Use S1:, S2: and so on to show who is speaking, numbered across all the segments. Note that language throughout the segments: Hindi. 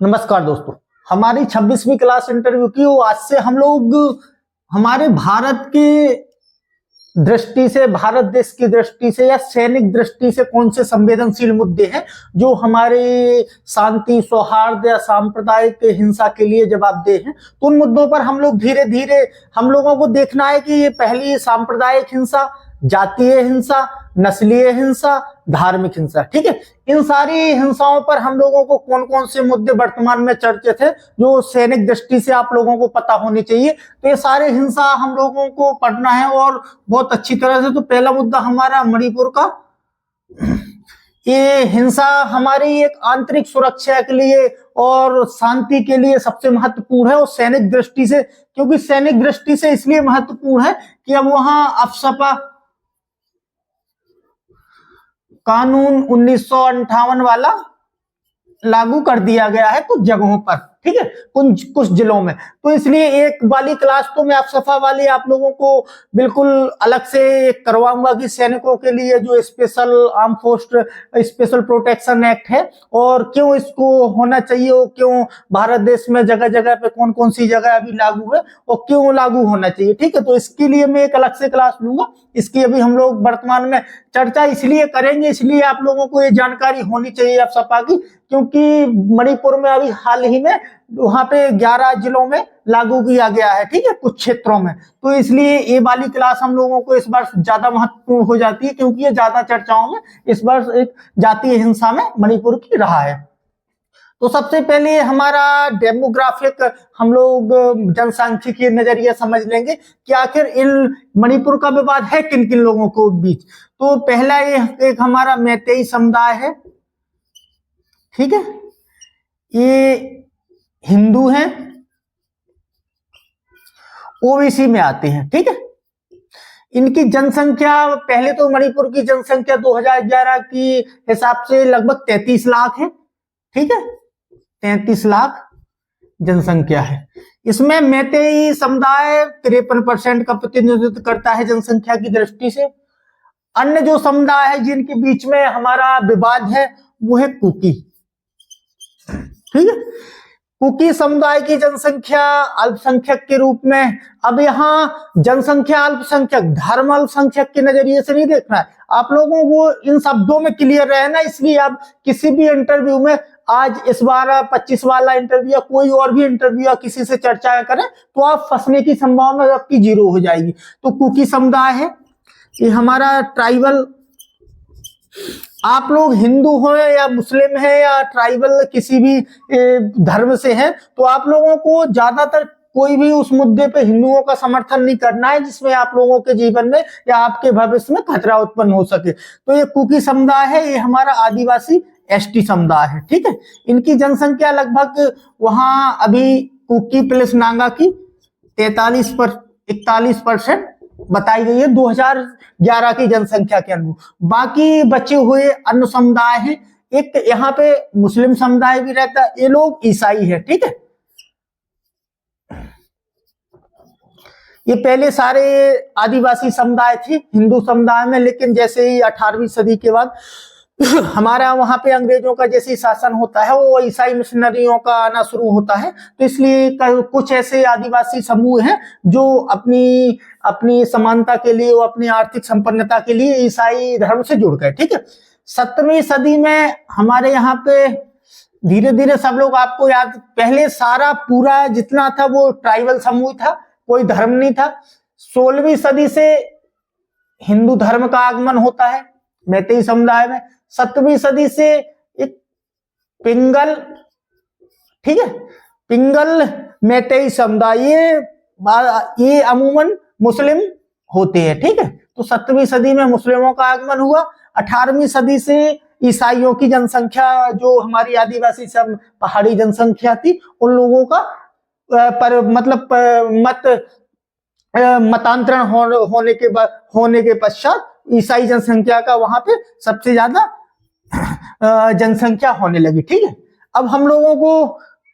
S1: नमस्कार दोस्तों, हमारी 26वीं क्लास इंटरव्यू की आज से हम लोग हमारे भारत की दृष्टि से, भारत देश की दृष्टि से या सैनिक दृष्टि से कौन से संवेदनशील मुद्दे हैं जो हमारे शांति, सौहार्द या सांप्रदायिक हिंसा के लिए जवाबदेह हैं। तो उन मुद्दों पर हम लोग धीरे धीरे हम लोगों को देखना है कि ये पहली सांप्रदायिक हिंसा, जातीय हिंसा, नस्लीय हिंसा, धार्मिक हिंसा, ठीक है। इन सारी हिंसाओं पर हम लोगों को कौन कौन से मुद्दे वर्तमान में चर्चित है जो सैनिक दृष्टि से आप लोगों को पता होनी चाहिए। तो ये सारे हिंसा हम लोगों को पढ़ना है और बहुत अच्छी तरह से। तो पहला मुद्दा हमारा मणिपुर का, ये हिंसा हमारी एक आंतरिक सुरक्षा के लिए और शांति के लिए सबसे महत्वपूर्ण है, और सैनिक दृष्टि से, क्योंकि सैनिक दृष्टि से इसलिए महत्वपूर्ण है कि अब वहां अफसपा कानून 1958 वाला लागू कर दिया गया है कुछ जगहों पर, ठीक है, कुछ जिलों में। तो इसलिए एक वाली क्लास तो मैं अफसपा वाली आप लोगों को बिल्कुल अलग से करवाऊंगा कि सैनिकों के लिए जो special arm force special protection act है और क्यों इसको होना चाहिए, और क्यों भारत देश में जगह जगह पे कौन कौन सी जगह अभी लागू है और क्यों लागू होना चाहिए, ठीक है। तो इसके लिए मैं एक अलग से क्लास लूंगा। इसकी अभी हम लोग वर्तमान में चर्चा इसलिए करेंगे, इसलिए आप लोगों को ये जानकारी होनी चाहिए अफसपा की, क्योंकि मणिपुर में अभी हाल ही में वहां पे 11 जिलों में लागू किया गया है, ठीक है, कुछ क्षेत्रों में। तो इसलिए ये वाली क्लास हम लोगों को इस बार ज्यादा महत्वपूर्ण हो जाती है, क्योंकि ये ज्यादा चर्चाओं में इस बार एक जातीय हिंसा में मणिपुर की रहा है। तो सबसे पहले हमारा डेमोग्राफिक हम लोग जनसांख्यिकीय नजरिया समझ लेंगे कि आखिर इन मणिपुर का विवाद है किन किन लोगों को बीच। तो पहला ये एक हमारा मैतेई समुदाय है, ठीक है, ये हिंदू हैं, ओबीसी में आते हैं, ठीक है। इनकी जनसंख्या, पहले तो मणिपुर की जनसंख्या 2011 की हिसाब से लगभग 33 लाख है, ठीक है, 33 लाख जनसंख्या है। इसमें मैतेई समुदाय 53% का प्रतिनिधित्व करता है जनसंख्या की दृष्टि से। अन्य जो समुदाय है जिनके बीच में हमारा विवाद है वो है कुकी, ठीक है। कुकी समुदाय की जनसंख्या अल्पसंख्यक के रूप में, अब यहाँ जनसंख्या अल्पसंख्यक, धर्म अल्पसंख्यक के नजरिए से नहीं देखना है, आप लोगों को इन शब्दों में क्लियर रहना। इसलिए आप किसी भी इंटरव्यू में, आज इस बार 25 वाला इंटरव्यू या कोई और भी इंटरव्यू या किसी से चर्चा करें तो आप फंसने की संभावना आपकी 0 हो जाएगी। तो कुकी समुदाय है, ये हमारा ट्राइबल, आप लोग हिंदू हो या मुस्लिम है या ट्राइबल किसी भी धर्म से हैं, तो आप लोगों को ज्यादातर कोई भी उस मुद्दे पे हिंदुओं का समर्थन नहीं करना है जिसमें आप लोगों के जीवन में या आपके भविष्य में खतरा उत्पन्न हो सके। तो ये कुकी समुदाय है, ये हमारा आदिवासी एसटी समुदाय है, ठीक है। इनकी जनसंख्या लगभग वहां अभी कुकी प्लस नागा की 41% बताई गई है 2011 की जनसंख्या के अनुरूप। बाकी बचे हुए अन्य समुदाय हैं, एक यहाँ पे मुस्लिम समुदाय भी रहता है, ये लोग ईसाई है, ठीक है। ये पहले सारे आदिवासी समुदाय थे हिंदू समुदाय में, लेकिन जैसे ही 18वीं सदी के बाद हमारा वहां पे अंग्रेजों का जैसे शासन होता है वो ईसाई मिशनरियों का आना शुरू होता है। तो इसलिए कुछ ऐसे आदिवासी समूह हैं जो अपनी समानता के लिए, वो अपनी आर्थिक संपन्नता के लिए ईसाई धर्म से जुड़ गए, ठीक है। 17वीं सदी में हमारे यहाँ पे धीरे धीरे सब लोग, आपको याद, पहले सारा पूरा जितना था वो ट्राइबल समूह था, कोई धर्म नहीं था। 16वीं सदी से हिंदू धर्म का आगमन होता है मैतेई समुदाय में। 17वीं सदी से एक पिंगल, ठीक है, पिंगल मैतेई समुदाय, ये अमूमन मुस्लिम होते हैं, ठीक है। तो 17वीं सदी में मुस्लिमों का आगमन हुआ। 18वीं सदी से ईसाइयों की जनसंख्या, जो हमारी आदिवासी सब पहाड़ी जनसंख्या थी, उन लोगों का मतांतरण होने के पश्चात ईसाई जनसंख्या का वहां पे सबसे ज्यादा जनसंख्या होने लगी, ठीक है। अब हम लोगों को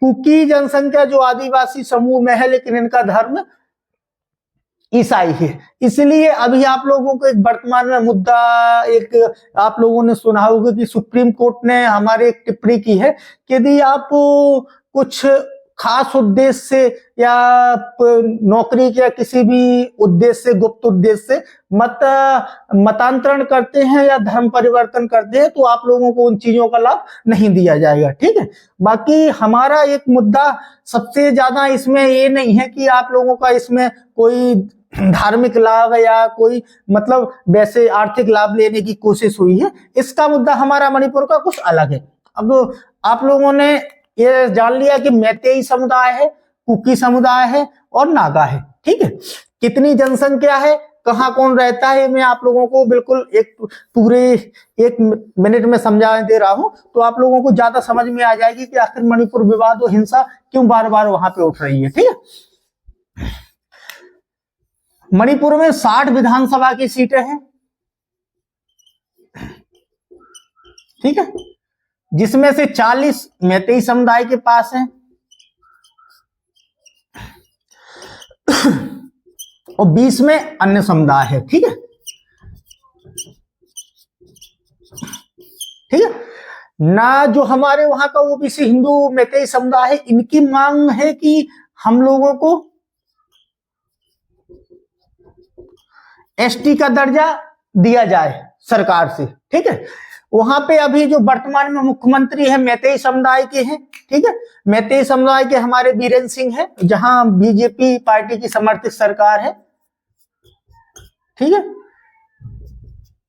S1: कुकी जनसंख्या जो आदिवासी समूह में है, लेकिन इनका धर्म ईसाई है। इसलिए अभी आप लोगों को एक वर्तमान में मुद्दा, एक आप लोगों ने सुना होगा कि सुप्रीम कोर्ट ने हमारे एक टिप्पणी की है कि यदि आप कुछ खास उद्देश्य से या नौकरी के या किसी भी उद्देश्य से, गुप्त उद्देश्य से मतांतरण करते हैं या धर्म परिवर्तन करते हैं तो आप लोगों को उन चीजों का लाभ नहीं दिया जाएगा। ठीक है, बाकी हमारा एक मुद्दा सबसे ज्यादा इसमें ये नहीं है कि आप लोगों का इसमें कोई धार्मिक लाभ या कोई मतलब वैसे आर्थिक लाभ लेने की कोशिश हुई है। इसका मुद्दा हमारा मणिपुर का कुछ अलग है। अब आप लोगों ने ये जान लिया कि मैतेई समुदाय है, कुकी समुदाय है और नागा है। ठीक है, कितनी जनसंख्या है, कहाँ कौन रहता है, मैं आप लोगों को बिल्कुल एक पूरे 1 मिनट में समझा दे रहा हूं तो आप लोगों को ज्यादा समझ में आ जाएगी कि आखिर मणिपुर विवाद और हिंसा क्यों बार बार वहां पे उठ रही है। ठीक है, मणिपुर में 60 विधानसभा की सीटें हैं। ठीक है, जिसमें से 40 मैतेई समुदाय के पास हैं और 20 में अन्य समुदाय है। ठीक है, ठीक है ना, जो हमारे वहां का ओबीसी हिंदू मैतेई समुदाय है, इनकी मांग है कि हम लोगों को एसटी का दर्जा दिया जाए सरकार से। ठीक है, वहां पे अभी जो वर्तमान में मुख्यमंत्री है मैतेई समुदाय के हैं। ठीक है, मैतेई समुदाय के हमारे बीरेन सिंह है, जहां बीजेपी पार्टी की समर्थित सरकार है। ठीक है,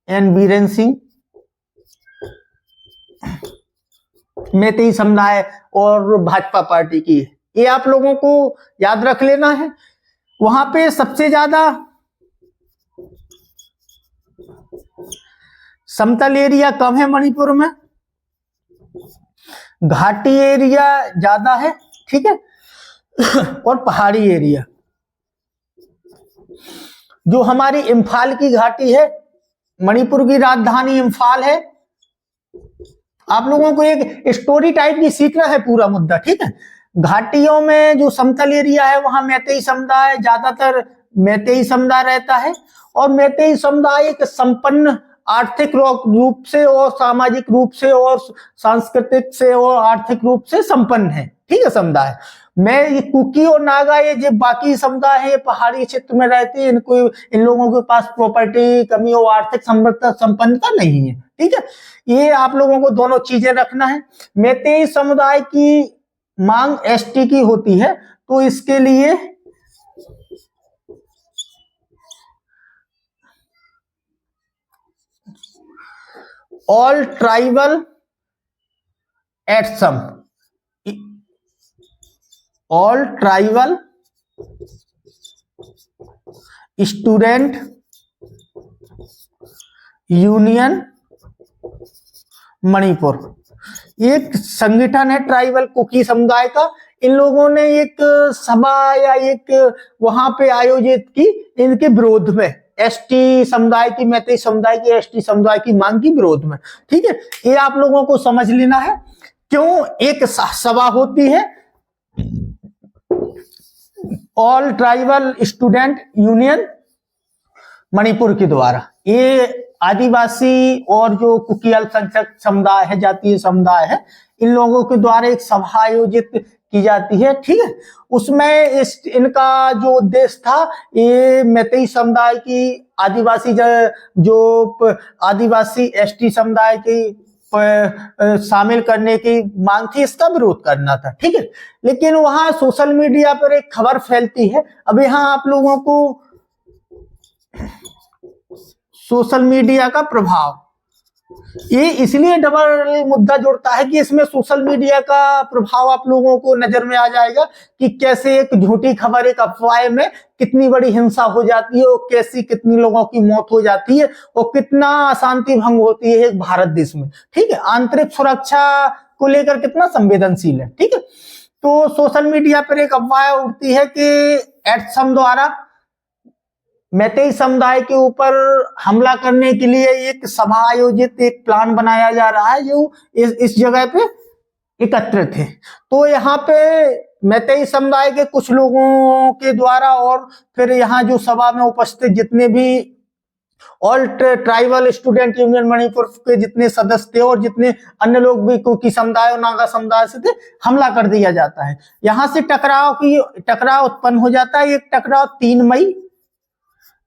S1: एन बीरेन सिंह मैतेई समुदाय और भाजपा पार्टी की है, ये आप लोगों को याद रख लेना है। वहां पे सबसे ज्यादा समतल एरिया कम है मणिपुर में, घाटी एरिया ज्यादा है। ठीक है, और पहाड़ी एरिया, जो हमारी इम्फाल की घाटी है, मणिपुर की राजधानी इम्फाल है। आप लोगों को एक स्टोरी टाइप की सीखना है पूरा मुद्दा। ठीक है, घाटियों में जो समतल एरिया है वहां मैतेई समुदाय, ज्यादातर मैतेई समुदाय रहता है और मैतेई समुदाय एक संपन्न आर्थिक रूप से और सामाजिक रूप से और सांस्कृतिक से और आर्थिक रूप से संपन्न है। ठीक है, समुदाय में ये कुकी और नागा, ये जो बाकी समुदाय है, ये पहाड़ी क्षेत्र में रहते हैं, इनको इन लोगों के पास प्रॉपर्टी कमी और आर्थिक संपन्नता नहीं है। ठीक है, ये आप लोगों को दोनों चीजें रखना है। मैतेई समुदाय की मांग एसटी की होती है, तो इसके लिए all tribal ATSUM, all tribal student union Manipur, एक संगठन है ट्राइबल कुकी समुदाय का। इन लोगों ने एक सभा या एक वहां पे आयोजित की इनके विरोध में, एसटी समुदाय की, मैतेई समुदाय की, एसटी समुदाय की मांग की विरोध में। ठीक है, ये आप लोगों को समझ लेना है क्यों एक सभा होती है all tribal student union Manipur के द्वारा। ये आदिवासी और जो कुकी अल्पसंख्यक समुदाय है, जातीय समुदाय है, इन लोगों के द्वारा एक सभा आयोजित की जाती है। ठीक है, उसमें इनका जो उद्देश्य था, ये मैतेई समुदाय की आदिवासी एसटी समुदाय की शामिल करने की मांग थी, इसका विरोध करना था। ठीक है, लेकिन वहां सोशल मीडिया पर एक खबर फैलती है। अब यहाँ आप लोगों को सोशल मीडिया का प्रभाव, ये इसलिए डबल मुद्दा जुड़ता है कि इसमें सोशल मीडिया का प्रभाव आप लोगों को नजर में आ जाएगा कि कैसे एक झूठी खबर, एक अफवाह में कितनी बड़ी हिंसा हो जाती है और कैसी कितनी लोगों की मौत हो जाती है और कितना अशांति भंग होती है एक भारत देश में। ठीक है, आंतरिक सुरक्षा को लेकर कितना संवेदनशील है। ठीक है, तो सोशल मीडिया पर एक अफवाह उठती है कि एटसम द्वारा मैतेई समुदाय के ऊपर हमला करने के लिए एक सभा आयोजित, एक प्लान बनाया जा रहा है जो इस जगह पे एकत्र थे। तो यहाँ पे मैतेई समुदाय के कुछ लोगों के द्वारा और फिर यहाँ जो सभा में उपस्थित जितने भी all tribal student union Manipur के जितने सदस्य थे और जितने अन्य लोग भी कुकी समुदाय और नागा समुदाय से थे, हमला कर दिया जाता है। यहां से टकराव उत्पन्न हो जाता है। एक टकराव 3 मई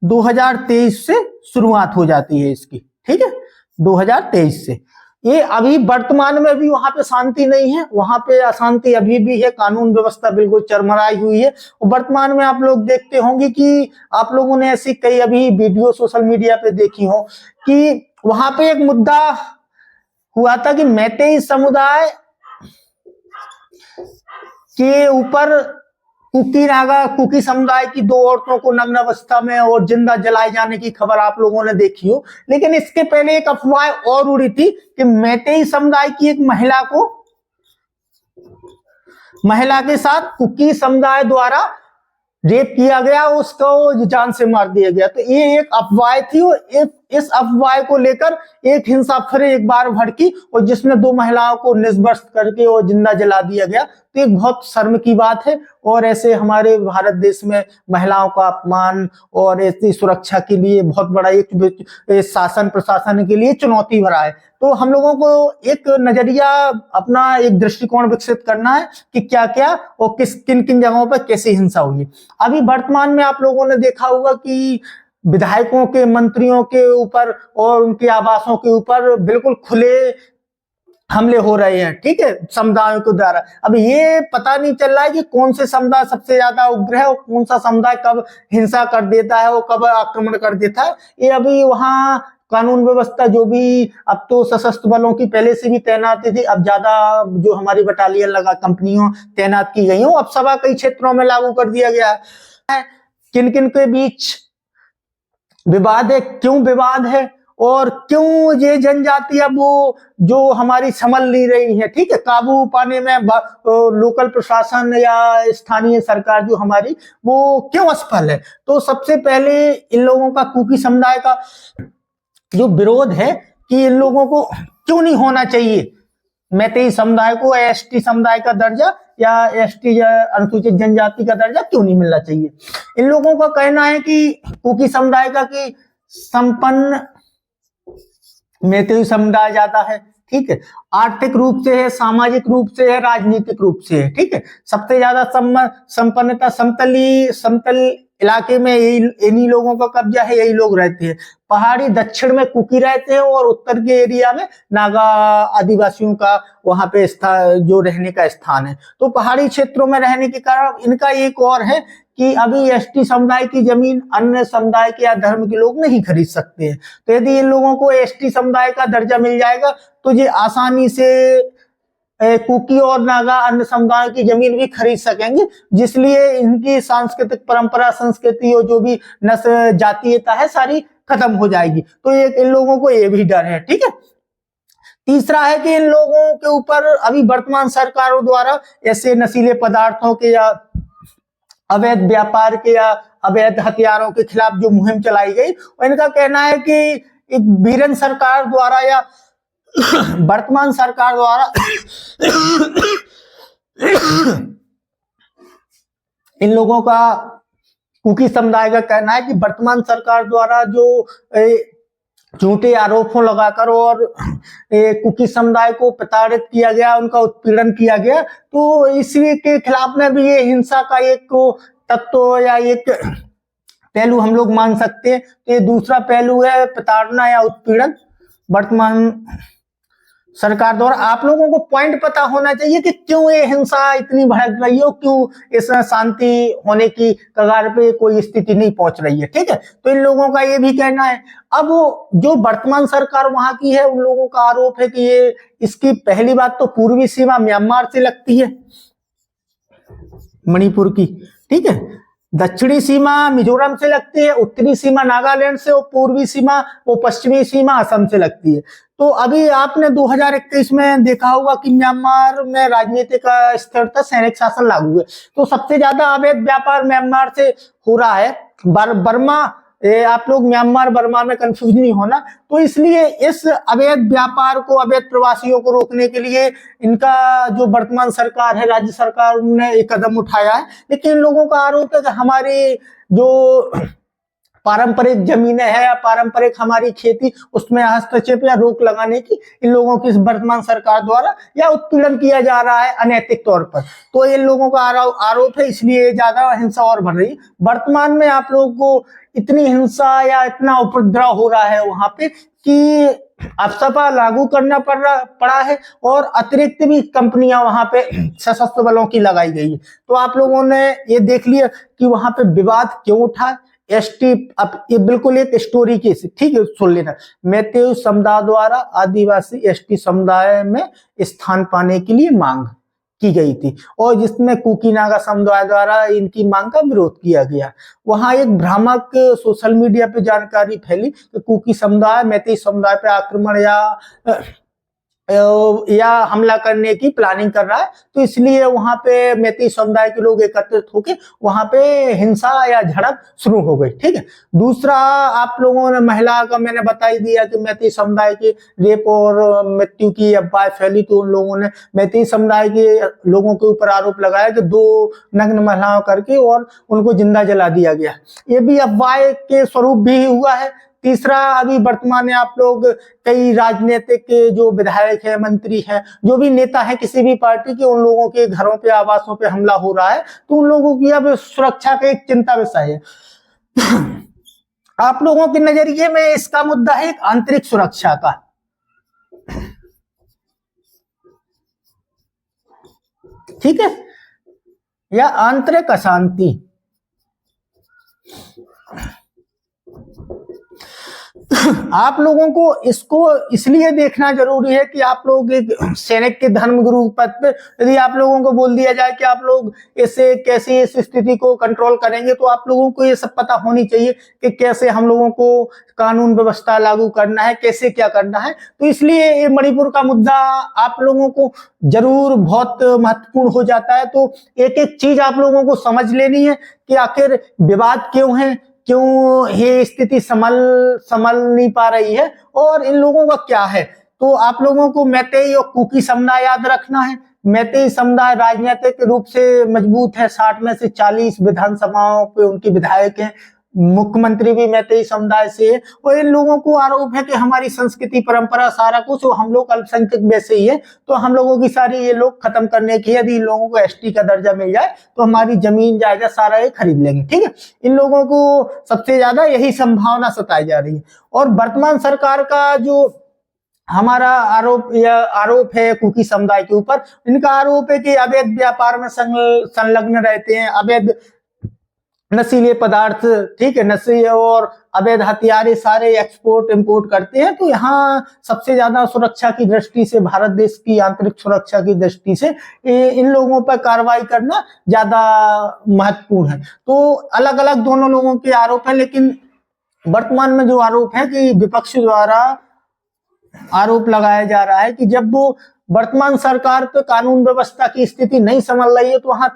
S1: 2023 से शुरुआत हो जाती है इसकी, ठीक है, 2023 से। ये अभी वर्तमान में भी वहां पे शांति नहीं है, वहां पे अशांति अभी भी है, कानून व्यवस्था बिल्कुल चरमराई हुई है। वर्तमान में आप लोग देखते होंगे कि आप लोगों ने ऐसी कई अभी वीडियो सोशल मीडिया पे देखी हो कि वहां पे एक मुद्दा हुआ था कि मैतेई समुदाय के ऊपर कुकी समुदाय की 2 औरतों को नग्न अवस्था में और जिंदा जलाए जाने की खबर आप लोगों ने देखी हो। लेकिन इसके पहले एक अफवाह और उड़ी थी कि मैतेई समुदाय की एक महिला के साथ कुकी समुदाय द्वारा रेप किया गया, उसको जान से मार दिया गया। तो ये एक अफवाह थी और इस अफवाह को लेकर एक हिंसा फिर एक बार भड़की और जिसने 2 महिलाओं को निष्बस्त करके और जिंदा जला दिया गया। तो एक बहुत शर्म की बात है और ऐसे हमारे भारत देश में महिलाओं का अपमान और ऐसी सुरक्षा के लिए बहुत बड़ा एक शासन प्रशासन के लिए चुनौती भरा है। तो हम लोगों को एक नजरिया अपना एक दृष्टिकोण विकसित करना है कि क्या क्या और किन किन जगहों पर कैसी हिंसा हुई। अभी वर्तमान में आप लोगों ने देखा होगा कि विधायकों के, मंत्रियों के ऊपर और उनके आवासों के ऊपर बिल्कुल खुले हमले हो रहे हैं, ठीक है, समुदायों के द्वारा। अब ये पता नहीं चल रहा है कि कौन से समुदाय सबसे ज्यादा उग्र है और कौन सा समुदाय कब हिंसा कर देता है और कब आक्रमण कर देता है। ये अभी वहां कानून व्यवस्था जो भी, अब तो सशस्त्र बलों की पहले से भी तैनाती थी, अब ज्यादा जो हमारी बटालियन लगा कंपनियों तैनात की गई हो, अब सभा कई क्षेत्रों में लागू कर दिया गया है। किन किन के बीच विवाद है, क्यों विवाद है और क्यों ये जनजाति अब वो जो हमारी संभल नहीं रही है, ठीक है, काबू पाने में लोकल प्रशासन या स्थानीय सरकार जो हमारी वो क्यों असफल है। तो सबसे पहले इन लोगों का कुकी समुदाय का जो विरोध है कि इन लोगों को क्यों नहीं होना चाहिए, मैतेई समुदाय को एसटी समुदाय का दर्जा या एसटी या अनुसूचित जनजाति का दर्जा क्यों नहीं मिलना चाहिए। इन लोगों का कहना है कि कुकी समुदाय का कि संपन्न मैतेई समुदाय ज्यादा है, ठीक है, आर्थिक रूप से है, सामाजिक रूप से है, राजनीतिक रूप से है, ठीक है। सबसे ज्यादा संपन्नता समतल इलाके में इन्हीं लोगों का कब्जा है, यही लोग रहते हैं। पहाड़ी दक्षिण में कुकी रहते हैं और उत्तर के एरिया में नागा आदिवासियों का वहां पे जो रहने का स्थान है। तो पहाड़ी क्षेत्रों में रहने के कारण इनका एक और है कि अभी एसटी समुदाय की जमीन अन्य समुदाय के या धर्म के लोग नहीं खरीद सकते हैं। तो यदि इन लोगों को एसटी समुदाय का दर्जा मिल जाएगा तो ये आसानी से कुकी और नागा अन्य समुदाय की जमीन भी खरीद सकेंगे, जिसलिए इनकी सांस्कृतिक परंपरा, संस्कृति और जो भी नस्ल जातीयता है सारी खत्म हो जाएगी। तो इन लोगों को ये भी डर है, ठीक है। तीसरा है कि इन लोगों के ऊपर अभी वर्तमान सरकारों द्वारा ऐसे नशीले पदार्थों के या अवैध व्यापार के या अवैध हथियारों के खिलाफ जो मुहिम चलाई गई, इनका कहना है कि एक बीरन सरकार द्वारा या वर्तमान सरकार द्वारा इन लोगों का, कुकी समुदाय का कहना है कि वर्तमान सरकार द्वारा जो झूठे आरोपों लगाकर और कुकी समुदाय को प्रताड़ित किया गया, उनका उत्पीड़न किया गया, तो इसी के खिलाफ में भी ये हिंसा का एक तत्व या एक पहलू हम लोग मान सकते हैं। तो ये दूसरा पहलू है प्रताड़ना या उत्पीड़न वर्तमान सरकार द्वारा। आप लोगों को पॉइंट पता होना चाहिए कि क्यों ये हिंसा इतनी भड़क रही है, क्यों इसमें शांति होने की कगार पे कोई स्थिति नहीं पहुंच रही है, ठीक है। तो इन लोगों का ये भी कहना है। अब जो वर्तमान सरकार वहां की है, उन लोगों का आरोप है कि ये इसकी पहली बात तो पूर्वी सीमा म्यांमार से लगती है, मणिपुर की, ठीक है, दक्षिणी सीमा मिजोरम से लगती है, उत्तरी सीमा नागालैंड से और पूर्वी सीमा वो पश्चिमी सीमा असम से लगती है। तो अभी आपने 2021 में देखा होगा कि म्यांमार में राजनीतिक स्थिरता, सैनिक शासन लागू है। तो सबसे ज्यादा अवैध व्यापार म्यांमार से हो रहा है। बर्मा ये आप लोग म्यांमार बर्मा में कंफ्यूज नहीं होना। तो इसलिए इस अवैध व्यापार को, अवैध प्रवासियों को रोकने के लिए इनका जो वर्तमान सरकार है, राज्य सरकार, ने एक कदम उठाया है। लेकिन इन लोगों का आरोप है कि हमारी जो पारंपरिक जमीनें हैं या पारंपरिक हमारी खेती, उसमें हस्तक्षेप या रोक लगाने की इन लोगों की वर्तमान सरकार द्वारा या उत्पीड़न किया जा रहा है अनैतिक तौर पर। तो इन लोगों का आरोप है, इसलिए ज्यादा हिंसा और बढ़ रही है। वर्तमान में आप लोगों को इतनी हिंसा या इतना उपद्रव हो रहा है वहां पे कि अफसपा लागू करना पड़ा है और अतिरिक्त भी कंपनियां वहां पे सशस्त्र बलों की लगाई गई है। तो आप लोगों ने ये देख लिया कि वहां पे विवाद क्यों उठा। एसटी, अब ये बिल्कुल एक स्टोरी की, ठीक है, सुन लेना। मैतेई समुदाय द्वारा आदिवासी एसटी समुदाय में स्थान पाने के लिए मांग की गई थी और जिसमें कुकी नागा समुदाय द्वारा इनकी मांग का विरोध किया गया। वहां एक भ्रामक सोशल मीडिया पे जानकारी फैली कि कुकी समुदाय मैतेई समुदाय पे आक्रमण या हमला करने की प्लानिंग कर रहा है। तो इसलिए वहां पे मैतेई समुदाय के लोग एकत्रित होकर वहां पे हिंसा या झड़प शुरू हो गई। ठीक है। दूसरा, आप लोगों ने महिला का मैंने बता ही दिया कि मैतेई समुदाय के रेप और मृत्यु की अफवाह फैली। तो उन लोगों ने मैतेई समुदाय के लोगों के ऊपर आरोप लगाया कि 2 नग्न महिलाओं करके और उनको जिंदा जला दिया गया। ये भी अफवाह के स्वरूप भी हुआ है। तीसरा, अभी वर्तमान में आप लोग कई राजनीतिक जो विधायक है, मंत्री हैं, जो भी नेता है किसी भी पार्टी के, उन लोगों के घरों पे, आवासों पे हमला हो रहा है। तो उन लोगों की अब सुरक्षा का एक चिंता विषय है। आप लोगों के नजरिए में इसका मुद्दा है एक आंतरिक सुरक्षा का। ठीक है, या आंतरिक अशांति। आप लोगों को इसको इसलिए देखना जरूरी है कि आप लोग एक सैनिक के धर्मगुरु पद पे, यदि आप लोगों को बोल दिया जाए कि आप लोग ऐसे कैसे इस स्थिति को कंट्रोल करेंगे, तो आप लोगों को ये सब पता होनी चाहिए कि कैसे हम लोगों को कानून व्यवस्था लागू करना है, कैसे क्या करना है। तो इसलिए ये मणिपुर का मुद्दा आप लोगों को जरूर बहुत महत्वपूर्ण हो जाता है। तो एक एक चीज आप लोगों को समझ लेनी है कि आखिर विवाद क्यों है, क्यों ये स्थिति संभल नहीं पा रही है और इन लोगों का क्या है। तो आप लोगों को मैतेई और कुकी समुदाय याद रखना है। मैतेई समुदाय राजनीतिक रूप से मजबूत है। 60 में से 40 विधानसभाओं पे उनके विधायक हैं। मुख्यमंत्री भी मैतेई समुदाय से है और इन लोगों को आरोप है कि हमारी संस्कृति, परंपरा, सारा कुछ हम लोग अल्पसंख्यक वैसे ही है। तो हम लोगों की सारी ये लोग खत्म करने की, यदि इन लोगों को एसटी का दर्जा मिल जाए तो हमारी जमीन जायदाद सारा ये खरीद लेंगे। ठीक है, इन लोगों को सबसे ज्यादा यही संभावना सताई जा रही है। और वर्तमान सरकार का जो हमारा आरोप है कुकी समुदाय के ऊपर, इनका आरोप है कि अवैध व्यापार में संलग्न रहते हैं, अवैध नशीले पदार्थ, ठीक है, नशीले और अवैध हथियार सारे एक्सपोर्ट इंपोर्ट करते हैं। तो यहाँ सबसे ज्यादा सुरक्षा की दृष्टि से, भारत देश की आंतरिक सुरक्षा की दृष्टि से इन लोगों पर कार्रवाई करना ज्यादा महत्वपूर्ण है। तो अलग अलग दोनों लोगों के आरोप हैं, लेकिन वर्तमान में जो आरोप है कि विपक्ष द्वारा आरोप लगाया जा रहा है कि जब वो वर्तमान सरकार पे कानून व्यवस्था की स्थिति नहीं संभल रही है, तो वहां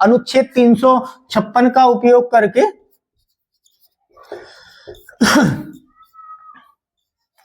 S1: अनुच्छेद 356 का उपयोग करके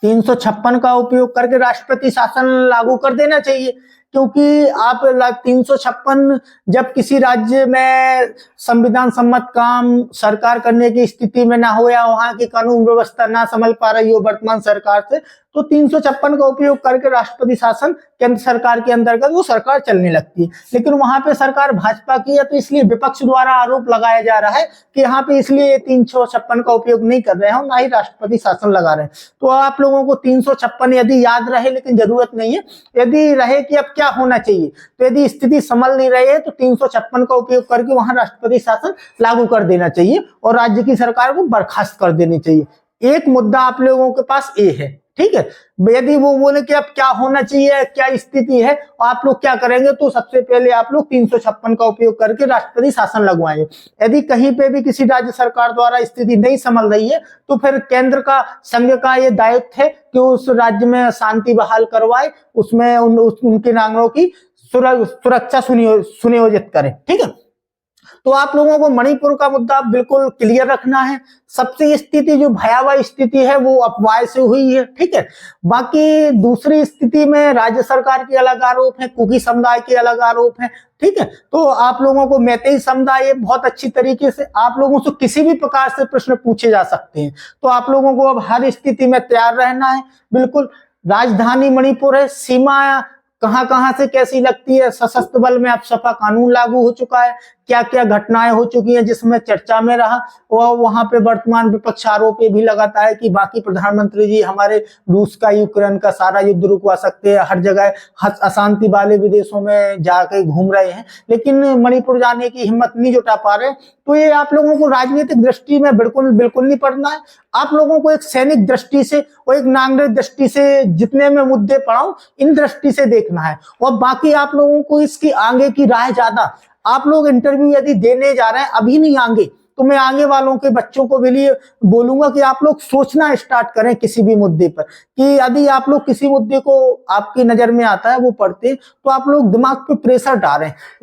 S1: 356 का उपयोग करके राष्ट्रपति शासन लागू कर देना चाहिए। क्योंकि आप 356 जब किसी राज्य में संविधान सम्मत काम सरकार करने की स्थिति में ना हो या वहां की कानून व्यवस्था ना संभल पा रही हो वर्तमान सरकार से, तो 356 का उपयोग करके राष्ट्रपति शासन केंद्र सरकार के अंतर्गत वो सरकार चलने लगती है। लेकिन वहां पे सरकार भाजपा की है, तो इसलिए विपक्ष द्वारा आरोप लगाया जा रहा है कि यहाँ पे इसलिए 356 का उपयोग नहीं कर रहे हैं, ना ही राष्ट्रपति शासन लगा रहे हैं। तो आप लोगों को 356 यदि याद रहे, लेकिन जरूरत नहीं है। यदि रहे कि अब क्या होना चाहिए, तो यदि स्थिति संभल नहीं रही है तो 356 का उपयोग करके वहां राष्ट्रपति शासन लागू कर देना चाहिए और राज्य की सरकार को बर्खास्त कर देनी चाहिए। एक मुद्दा आप लोगों के पास ये है, ठीक है। यदि वो बोले कि अब क्या होना चाहिए, क्या स्थिति है, आप लोग क्या करेंगे, तो सबसे पहले आप लोग 356 का उपयोग करके राष्ट्रपति शासन लगवाएंगे। यदि कहीं पे भी किसी राज्य सरकार द्वारा स्थिति नहीं संभल रही है, तो फिर केंद्र का, संघ का ये दायित्व है कि उस राज्य में शांति बहाल करवाए, उसमें उनके नागरिकों की सुरक्षा सुनियोजित करे। ठीक है। तो आप लोगों को मणिपुर का मुद्दा बिल्कुल क्लियर रखना है। सबसे स्थिति जो भयावह स्थिति है वो अफवाह से हुई है, ठीक है। बाकी दूसरी स्थिति में राज्य सरकार के अलग आरोप है, कुकी समुदाय के अलग आरोप है, ठीक है। तो आप लोगों को मैतेई समुदाय बहुत अच्छी तरीके से आप लोगों से किसी भी प्रकार से प्रश्न पूछे जा सकते हैं, तो आप लोगों को अब हर स्थिति में तैयार रहना है। बिल्कुल राजधानी मणिपुर है, सीमा कहां कहां से कैसी लगती है, सशस्त्र बल में अब सपा कानून लागू हो चुका है, क्या क्या घटनाएं हो चुकी हैं जिसमें चर्चा में रहा, और वहां पे वर्तमान विपक्ष आरोप ये भी लगाता है कि बाकी प्रधानमंत्री जी हमारे रूस का यूक्रेन का सारा युद्ध रुकवा सकते हैं, हर जगह अशांति वाले विदेशों में जाके घूम रहे हैं, लेकिन मणिपुर जाने की हिम्मत नहीं जुटा पा रहे। तो ये आप लोगों को राजनीतिक दृष्टि में बिल्कुल बिल्कुल नहीं पढ़ना है। आप लोगों को एक सैनिक दृष्टि से और एक नागरिक दृष्टि से जितने में मुद्दे पढ़ाऊं इन दृष्टि से देखना है, और बाकी आप लोगों को इसकी आगे की राह ज्यादा, आप लोग इंटरव्यू यदि देने जा रहे हैं अभी नहीं आगे, तो मैं आगे वालों के बच्चों को भी लिए बोलूंगा कि आप लोग सोचना स्टार्ट करें किसी भी मुद्दे पर, कि यदि आप लोग किसी मुद्दे को आपकी नजर में आता है वो पढ़ते, तो आप लोग दिमाग पे प्रेशर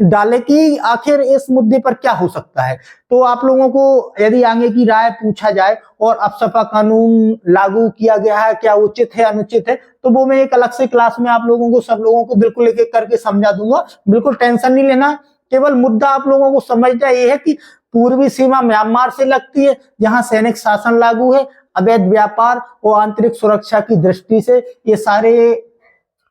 S1: डालें कि आखिर इस मुद्दे पर क्या हो सकता है। तो आप लोगों को यदि आगे की राय पूछा जाए और अब सपा कानून लागू किया गया है, क्या उचित है अनुचित है, तो वो मैं एक अलग से क्लास में आप लोगों को सब लोगों को बिल्कुल एक एक करके समझा दूंगा। बिल्कुल टेंशन नहीं लेना, केवल मुद्दा आप लोगों को समझना ये है कि पूर्वी सीमा म्यांमार से लगती है, जहां सैनिक शासन लागू है, अवैध व्यापार और आंतरिक सुरक्षा की दृष्टि से ये सारे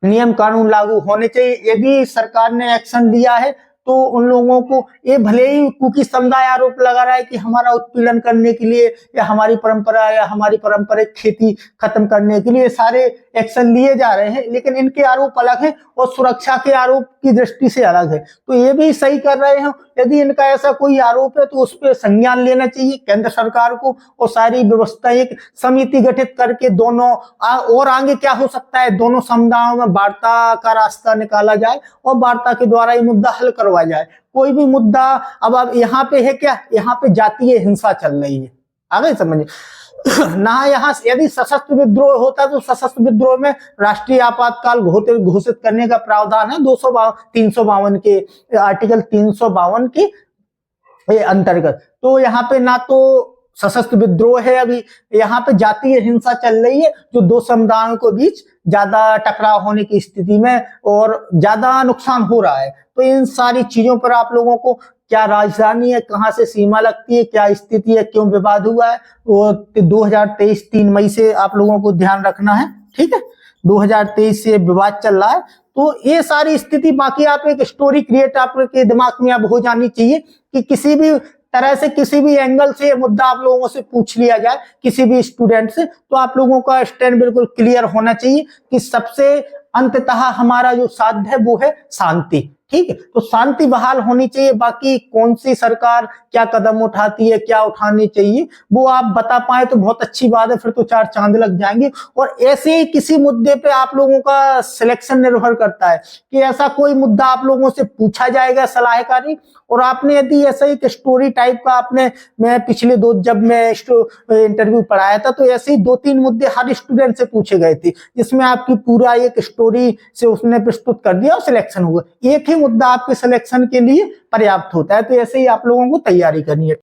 S1: नियम कानून लागू होने चाहिए। यदि सरकार ने एक्शन लिया है तो उन लोगों को, ये भले ही कुकी समुदाय आरोप लगा रहा है कि हमारा उत्पीड़न करने के लिए या हमारी परंपरा या हमारी पारंपरिक खेती खत्म करने के लिए सारे एक्शन लिए जा रहे हैं, लेकिन इनके आरोप अलग है और सुरक्षा के आरोप की दृष्टि से अलग है, तो ये भी सही कर रहे हैं। यदि इनका ऐसा कोई आरोप है तो उस पर संज्ञान लेना चाहिए केंद्र सरकार को, और सारी व्यवस्था एक समिति गठित करके दोनों और आगे क्या हो सकता है, दोनों समुदायों में वार्ता का रास्ता निकाला जाए और वार्ता के द्वारा ये मुद्दा हल करवाया जाए। कोई भी मुद्दा अब यहाँ पे है क्या, यहाँ पे जातीय हिंसा चल रही है, आगे समझिए ना। यहाँ यदि सशस्त्र विद्रोह होता तो सशस्त्र विद्रोह में राष्ट्रीय आपातकाल घोषित करने का प्रावधान है 352 के आर्टिकल 352 के अंतर्गत। तो यहाँ पे ना तो सशस्त्र विद्रोह है, अभी यहाँ पे जातीय हिंसा चल रही है जो दो समुदायों के बीच ज्यादा टकराव होने की स्थिति में और ज्यादा नुकसान हो रहा है। तो इन सारी चीजों पर आप लोगों को, क्या राजधानी है, कहां से सीमा लगती है, क्या स्थिति है, क्यों विवाद हुआ है, वो 2023 3 मई से आप लोगों को ध्यान रखना है, ठीक है। 2023 से विवाद चल रहा है, तो ये सारी स्थिति, बाकी आप एक स्टोरी क्रिएट आपके दिमाग में अब हो जानी चाहिए कि किसी भी तरह से किसी भी एंगल से मुद्दा आप लोगों से पूछ लिया जाए किसी भी स्टूडेंट से, तो आप लोगों का स्टैंड बिल्कुल क्लियर होना चाहिए कि सबसे अंततः हमारा जो साध्य है वो है शांति, ठीक है। तो शांति बहाल होनी चाहिए, बाकी कौन सी सरकार क्या कदम उठाती है, क्या उठानी चाहिए, वो आप बता पाए तो बहुत अच्छी बात है, फिर तो 4 चांद लग जाएंगे। और ऐसे ही किसी मुद्दे पे आप लोगों का सिलेक्शन निर्भर करता है कि ऐसा कोई मुद्दा आप लोगों से पूछा जाएगा सलाहकारी, और आपने यदि ऐसा एक स्टोरी टाइप का आपने, मैं पिछले जब मैं इंटरव्यू पढ़ाया था, तो ऐसे ही 2-3 मुद्दे हर स्टूडेंट से पूछे गए थे, जिसमें आपकी पूरा एक स्टोरी से उसने प्रस्तुत कर दिया और सिलेक्शन हुआ। एक ही मुद्दा आपके सिलेक्शन के लिए पर्याप्त होता है, तो ऐसे ही आप लोगों को तैयारी करनी है।